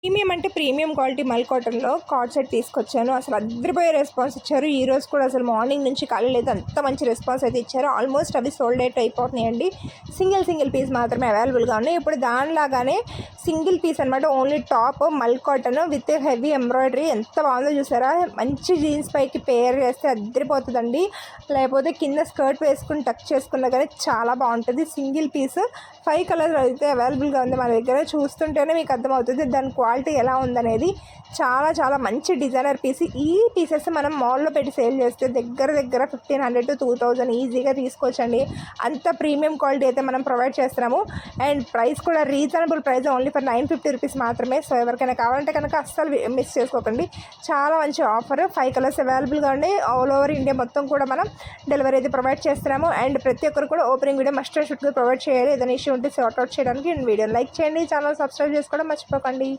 Premium అంటే premium quality మల్ కాటన్లో కార్డ్ సెట్ తీసుకొచ్చాను. అసలు అద్దరిపోయే రెస్పాన్స్ ఇచ్చారు. ఈ రోజు కూడా అసలు మార్నింగ్ నుంచి ఖాళీ లేదు, అంత మంచి రెస్పాన్స్ అయితే ఇచ్చారు. ఆల్మోస్ట్ అవి సోల్డ్ అవుట్ అయిపోతున్నాయండి. సింగిల్ పీస్ మాత్రమే అవైలబుల్గా ఉన్నాయి. ఇప్పుడు దానిలాగానే సింగిల్ పీస్ అనమాట, ఓన్లీ టాప్ మల్ కాటన్ విత్ హెవీ ఎంబ్రాయిడరీ. ఎంత బాగుందో చూసారా. మంచి జీన్స్ పైకి పేర్ చేస్తే అద్దరిపోతుందండి. లేకపోతే కింద స్కర్ట్ వేసుకుని టక్ చేసుకున్నా కానీ చాలా బాగుంటుంది. సింగిల్ పీస్ 5 కలర్స్ అయితే అవైలబుల్గా ఉంది మన దగ్గర. చూస్తుంటేనే మీకు అర్థమవుతుంది దాని క్వాలిటీ ఎలా ఉందనేది. చాలా మంచి డిజైనర్ పీస్. ఈ పీసెస్ మనం మాల్లో పెట్టి సేల్ చేస్తే దగ్గర 1500 to 2000 ఈజీగా తీసుకోవచ్చండి. అంత ప్రీమియం క్వాలిటీ అయితే మనం ప్రొవైడ్ చేస్తున్నాము. అండ్ ప్రైస్ కూడా reasonable price, only for 950 rupees మాత్రమే. సో ఎవరికైనా కావాలంటే కనుక అస్సలు మిస్ చేసుకోకండి. చాలా మంచి ఆఫర్. 5 కలర్స్ అవైలబుల్గా ఉండి ఆల్ ఓవర్ ఇండియా మొత్తం కూడా మనం డెలివరీ అయితే ప్రొవైడ్ చేస్తున్నాము. అండ్ ప్రతి ఒక్కరు కూడా ఓపెనింగ్ వీడియో మస్ట్ అండ్ షుడ్గా ప్రొవైడ్ చేయాలి. ఏదైనా ఇష్యూ ఉంటే సార్ట్ అవుట్ చేయడానికి. వీడియో లైక్ చేయండి, ఛానల్ సబ్స్క్రైబ్ చేసుకోవడం మర్చిపోకండి.